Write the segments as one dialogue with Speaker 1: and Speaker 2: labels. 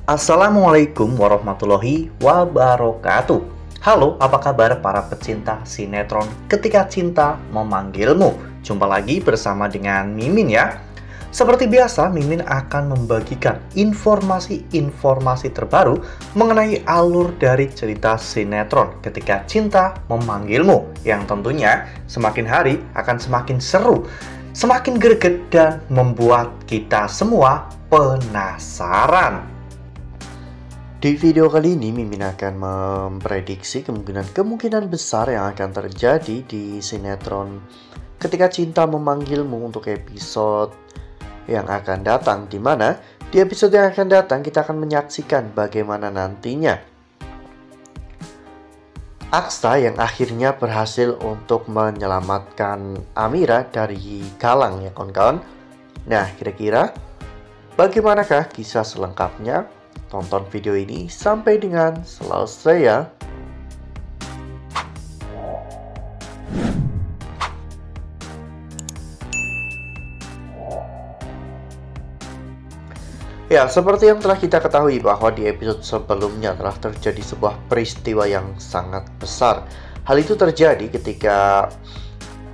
Speaker 1: Assalamualaikum warahmatullahi wabarakatuh. Halo, apa kabar para pecinta sinetron Ketika Cinta Memanggilmu? Jumpa lagi bersama dengan Mimin ya. Seperti biasa, Mimin akan membagikan informasi-informasi terbaru mengenai alur dari cerita sinetron Ketika Cinta Memanggilmu, yang tentunya semakin hari akan semakin seru, semakin greget, dan membuat kita semua penasaran. Di video kali ini, Mimin akan memprediksi kemungkinan besar yang akan terjadi di sinetron Ketika Cinta Memanggilmu untuk episode yang akan datang, di mana di episode yang akan datang kita akan menyaksikan bagaimana nantinya Aksa yang akhirnya berhasil untuk menyelamatkan Amira dari Galang ya kawan-kawan. Nah, kira-kira bagaimanakah kisah selengkapnya? Tonton video ini sampai dengan selesai ya. Ya, seperti yang telah kita ketahui bahwa di episode sebelumnya telah terjadi sebuah peristiwa yang sangat besar. Hal itu terjadi ketika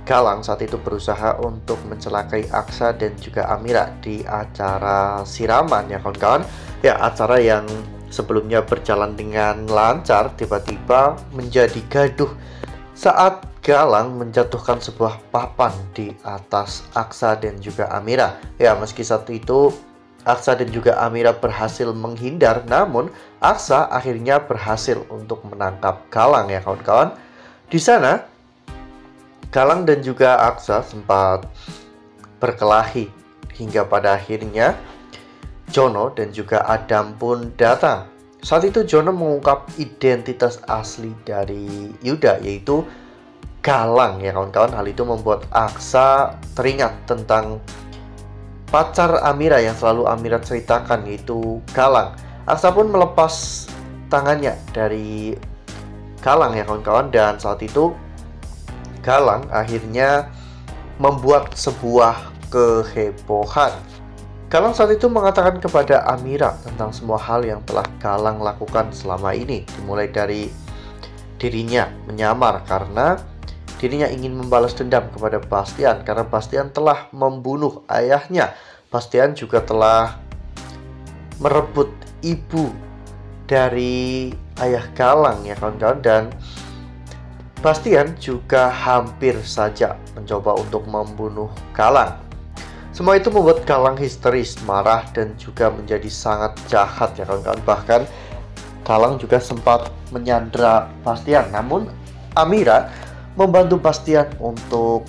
Speaker 1: Galang saat itu berusaha untuk mencelakai Aksa dan juga Amira di acara siraman ya kawan-kawan. Ya, acara yang sebelumnya berjalan dengan lancar tiba-tiba menjadi gaduh saat Galang menjatuhkan sebuah papan di atas Aksa dan juga Amira. Ya, meski saat itu Aksa dan juga Amira berhasil menghindar, namun Aksa akhirnya berhasil untuk menangkap Galang ya kawan-kawan. Di sana Galang dan juga Aksa sempat berkelahi hingga pada akhirnya Jono dan juga Adam pun datang. Saat itu Jono mengungkap identitas asli dari Yuda, yaitu Galang ya kawan-kawan. Hal itu membuat Aksa teringat tentang pacar Amira yang selalu Amira ceritakan, yaitu Galang. Aksa pun melepas tangannya dari Galang ya kawan-kawan, dan saat itu Galang akhirnya membuat sebuah kehebohan. Galang saat itu mengatakan kepada Amira tentang semua hal yang telah Galang lakukan selama ini, dimulai dari dirinya menyamar karena dirinya ingin membalas dendam kepada Bastian karena Bastian telah membunuh ayahnya. Bastian juga telah merebut ibu dari ayah Galang ya kawan-kawan, dan Bastian juga hampir saja mencoba untuk membunuh Galang. Semua itu membuat Galang histeris, marah, dan juga menjadi sangat jahat ya kawan-kawan. Bahkan Galang juga sempat menyandra Bastian, namun Amira membantu Bastian untuk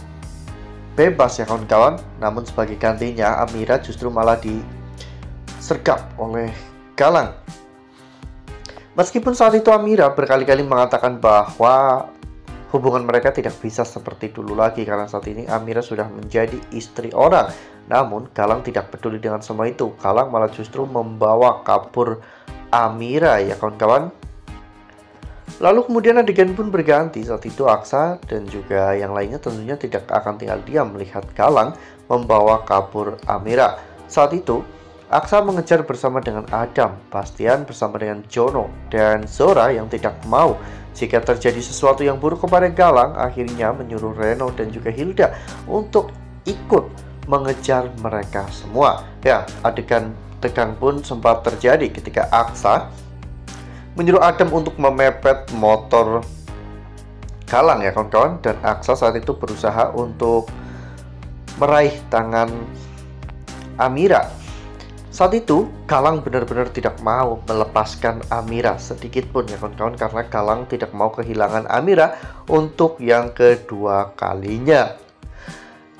Speaker 1: bebas ya kawan-kawan. Namun sebagai gantinya Amira justru malah disergap oleh Galang. Meskipun saat itu Amira berkali-kali mengatakan bahwa hubungan mereka tidak bisa seperti dulu lagi karena saat ini Amira sudah menjadi istri orang. Namun Galang tidak peduli dengan semua itu. Galang malah justru membawa kabur Amira ya kawan-kawan. Lalu kemudian adegan pun berganti. Saat itu Aksa dan juga yang lainnya tentunya tidak akan tinggal diam melihat Galang membawa kabur Amira. Saat itu Aksa mengejar bersama dengan Adam, Bastian bersama dengan Jono, dan Zora yang tidak mau jika terjadi sesuatu yang buruk kepada Galang. Akhirnya menyuruh Reno dan juga Hilda untuk ikut mengejar mereka semua. Ya, adegan tegang pun sempat terjadi ketika Aksa menyuruh Adam untuk memepet motor Galang ya kawan-kawan, dan Aksa saat itu berusaha untuk meraih tangan Amira. Saat itu Galang benar-benar tidak mau melepaskan Amira sedikit pun ya kawan-kawan, karena Galang tidak mau kehilangan Amira untuk yang kedua kalinya.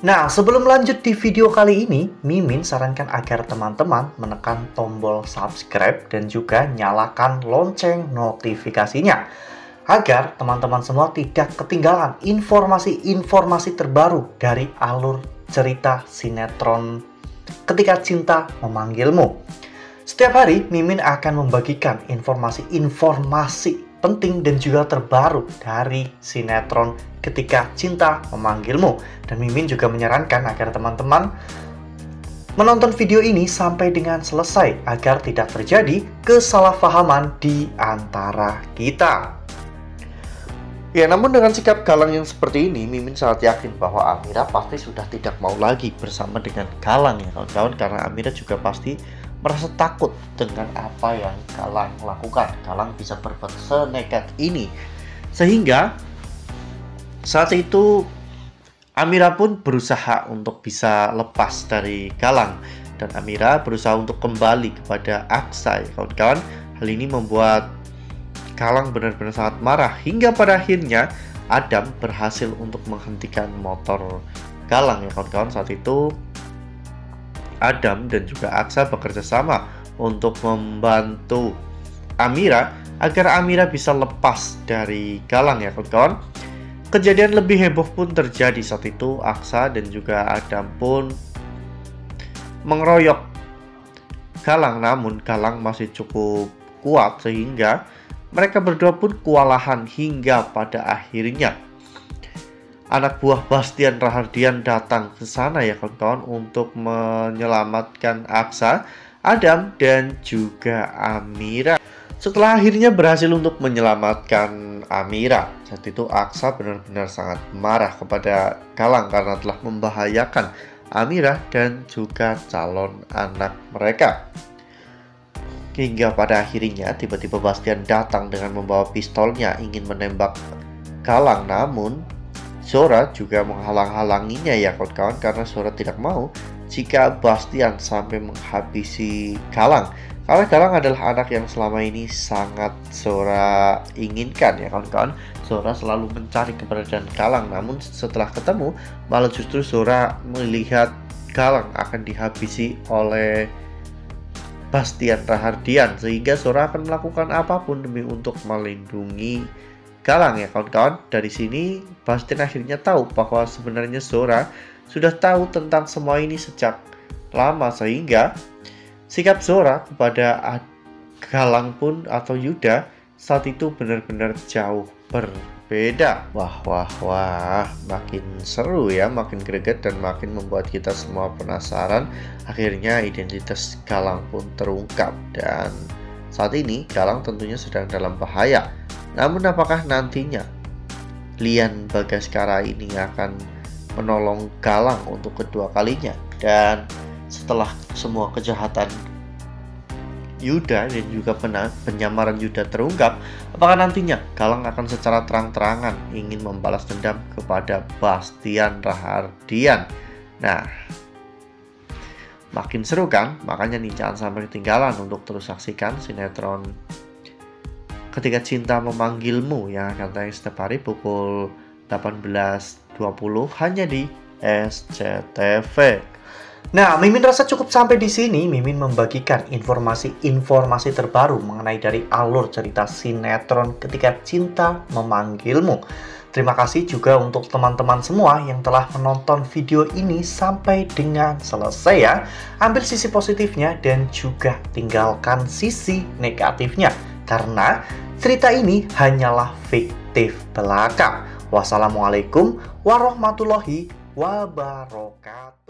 Speaker 1: Nah, sebelum lanjut di video kali ini, Mimin sarankan agar teman-teman menekan tombol subscribe dan juga nyalakan lonceng notifikasinya, agar teman-teman semua tidak ketinggalan informasi-informasi terbaru dari alur cerita sinetron Ketika Cinta Memanggilmu. Setiap hari Mimin akan membagikan informasi-informasi penting dan juga terbaru dari sinetron Ketika Cinta Memanggilmu. Dan Mimin juga menyarankan agar teman-teman menonton video ini sampai dengan selesai agar tidak terjadi kesalahpahaman di antara kita. Ya, namun dengan sikap Galang yang seperti ini, Mimin sangat yakin bahwa Amira pasti sudah tidak mau lagi bersama dengan Galang ya kawan-kawan, karena Amira juga pasti merasa takut dengan apa yang Galang lakukan. Galang bisa berbuat senekat ini, sehingga saat itu Amira pun berusaha untuk bisa lepas dari Galang, dan Amira berusaha untuk kembali kepada Aksa ya kawan-kawan. Hal ini membuat Galang benar-benar sangat marah, hingga pada akhirnya Adam berhasil untuk menghentikan motor Galang ya kawan-kawan. Saat itu Adam dan juga Aksa bekerja sama untuk membantu Amira agar Amira bisa lepas dari Galang ya kawan-kawan. Kejadian lebih heboh pun terjadi saat itu. Aksa dan juga Adam pun mengeroyok Galang, namun Galang masih cukup kuat sehingga mereka berdua pun kewalahan, hingga pada akhirnya anak buah Bastian Rahardian datang ke sana ya kawan-kawan untuk menyelamatkan Aksa, Adam dan juga Amira. Setelah akhirnya berhasil untuk menyelamatkan Amira, saat itu Aksa benar-benar sangat marah kepada Galang karena telah membahayakan Amira dan juga calon anak mereka. Hingga pada akhirnya tiba-tiba Bastian datang dengan membawa pistolnya ingin menembak Galang, namun Zora juga menghalang-halanginya ya kawan-kawan, karena Zora tidak mau jika Bastian sampai menghabisi Galang. Karena Galang adalah anak yang selama ini sangat Zora inginkan ya kawan-kawan. Zora selalu mencari keberadaan Galang, namun setelah ketemu malah justru Zora melihat Galang akan dihabisi oleh Bastian Rahardian, sehingga Zora akan melakukan apapun demi untuk melindungi Galang ya kawan-kawan. Dari sini Bastian akhirnya tahu bahwa sebenarnya Zora sudah tahu tentang semua ini sejak lama, sehingga sikap Zora kepada Galang pun atau Yuda saat itu benar-benar jauh berbeda. Wah, makin seru ya, makin greget dan makin membuat kita semua penasaran. Akhirnya identitas Galang pun terungkap, dan saat ini Galang tentunya sedang dalam bahaya. Namun apakah nantinya Lian Bagaskara ini akan menolong Galang untuk kedua kalinya? Dan setelah semua kejahatan Yuda dan juga penyamaran Yuda terungkap, apakah nantinya Galang akan secara terang-terangan ingin membalas dendam kepada Bastian Rahardian? Nah, makin seru kan? Makanya nih jangan sampai ketinggalan untuk terus saksikan sinetron Ketika Cinta Memanggilmu yang akan tayang setiap hari pukul 18.20 hanya di SCTV. Nah, Mimin rasa cukup sampai di sini. Mimin membagikan informasi-informasi terbaru mengenai dari alur cerita sinetron Ketika Cinta Memanggilmu. Terima kasih juga untuk teman-teman semua yang telah menonton video ini sampai dengan selesai ya. Ambil sisi positifnya dan juga tinggalkan sisi negatifnya, karena cerita ini hanyalah fiktif belaka. Wassalamualaikum warahmatullahi wabarakatuh.